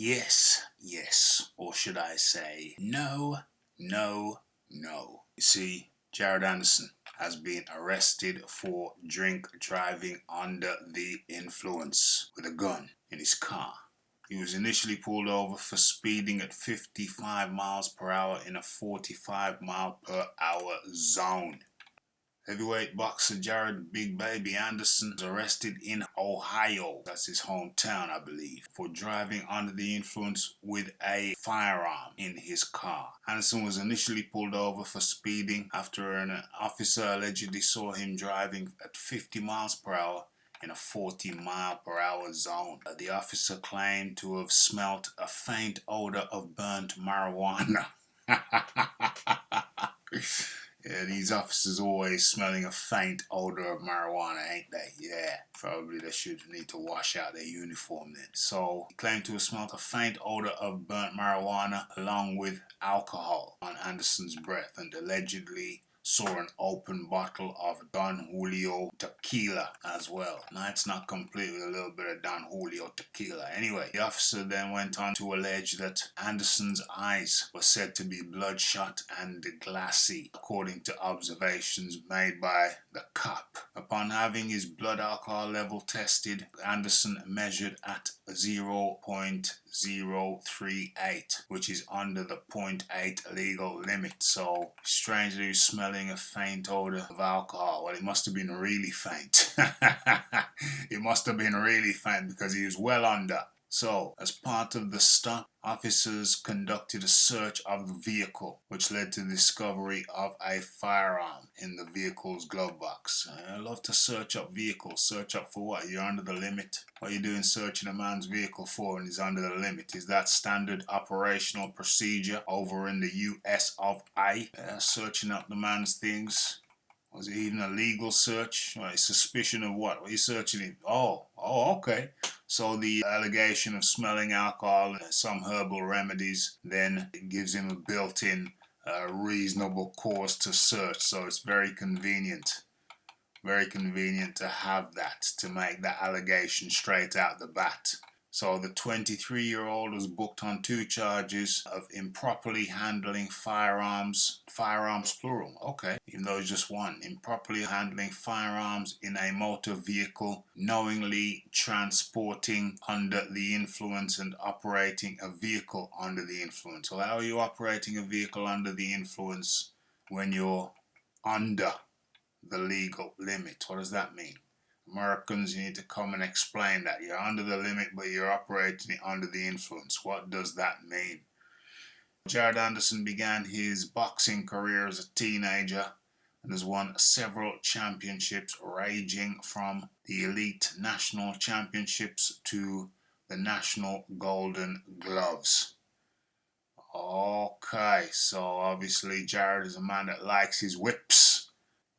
Yes, yes, or should I say, no, no, no. You see, Jared Anderson has been arrested for drink driving under the influence with a gun in his car. He was initially pulled over for speeding at 55 miles per hour in a 45 mile per hour zone. Heavyweight boxer Jared Big Baby Anderson was arrested in Ohio, that's his hometown, I believe, for driving under the influence with a firearm in his car. Anderson was initially pulled over for speeding after an officer allegedly saw him driving at 50 miles per hour in a 40 mile per hour zone. The officer claimed to have smelt a faint odor of burnt marijuana. Yeah, these officers always smelling a faint odor of marijuana, ain't they? Yeah, probably they should need to wash out their uniform then. So, he claimed to have smelled a faint odor of burnt marijuana along with alcohol on Anderson's breath and allegedly saw an open bottle of Don Julio tequila as well. Now, it's not complete with a little bit of Don Julio tequila. Anyway, the officer then went on to allege that Anderson's eyes were said to be bloodshot and glassy, according to observations made by the cop. Upon having his blood alcohol level tested, Anderson measured at 0.038, which is under the zero point 0.8 legal limit. So, strangely, he was smelling a faint odor of alcohol. Well, it must have been really faint. It must have been really faint because he was well under. So, as part of the stop, officers conducted a search of the vehicle, which led to the discovery of a firearm in the vehicle's glove box. I love to search up vehicles. Search up for what? You're under the limit. What are you doing searching a man's vehicle for and he's under the limit? Is that standard operational procedure over in the US of A? Searching up the man's things. Was it even a legal search? Suspicion of what? What are you searching him? Oh, okay. So the allegation of smelling alcohol and some herbal remedies then gives him a built-in reasonable cause to search. So it's very convenient to have that, to make that allegation straight out the bat. So the 23-year-old was booked on 2 charges of improperly handling firearms plural, okay, even though it's just one, improperly handling firearms in a motor vehicle, knowingly transporting under the influence and operating a vehicle under the influence. Well, how are you operating a vehicle under the influence when you're under the legal limit? What does that mean? Americans, you need to come and explain that. You're under the limit, but you're operating it under the influence. What does that mean? Jared Anderson began his boxing career as a teenager and has won several championships, ranging from the Elite National Championships to the National Golden Gloves. Okay, so obviously Jared is a man that likes his whips.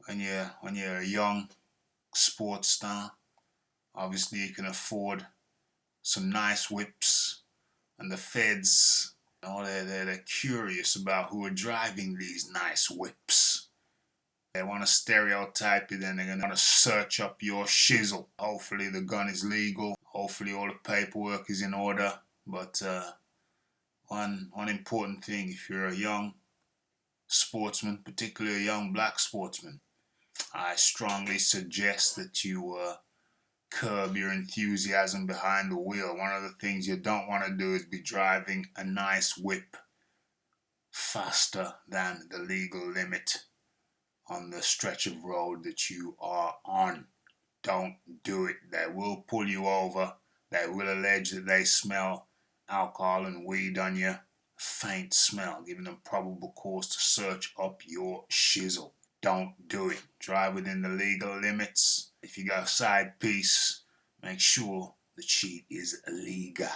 When you're a young sports star, obviously you can afford some nice whips, and the feds, they're curious about who are driving these nice whips. They want to stereotype you, then they're going to search up your shizzle. Hopefully the gun is legal, hopefully all the paperwork is in order, but one important thing, if you're a young sportsman, particularly a young black sportsman, I strongly suggest that you curb your enthusiasm behind the wheel. One of the things you don't want to do is be driving a nice whip faster than the legal limit on the stretch of road that you are on. Don't do it. They will pull you over. They will allege that they smell alcohol and weed on you. Faint smell, giving them probable cause to search up your shizzle. Don't do it. Drive within the legal limits. If you got a side piece, make sure the cheat is legal.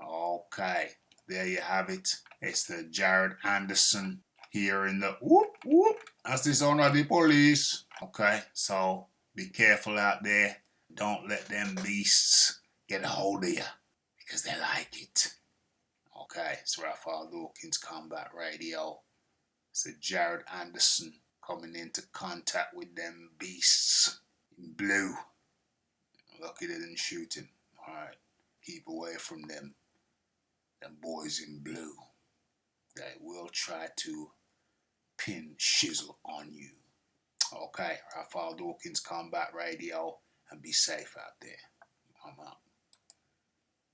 Okay, there you have it. It's the Jared Anderson here in the whoop whoop. That's the sound of the police. Okay, so be careful out there. Don't let them beasts get a hold of you because they like it. Okay, it's Raphael Dawkins Combat Radio. It's the Jared Anderson coming into contact with them beasts in blue. Lucky they didn't shoot him. Alright, keep away from them. them boys in blue, they will try to pin shizzle on you. Okay, Raphael Dawkins, Combat Radio, and be safe out there. I'm out.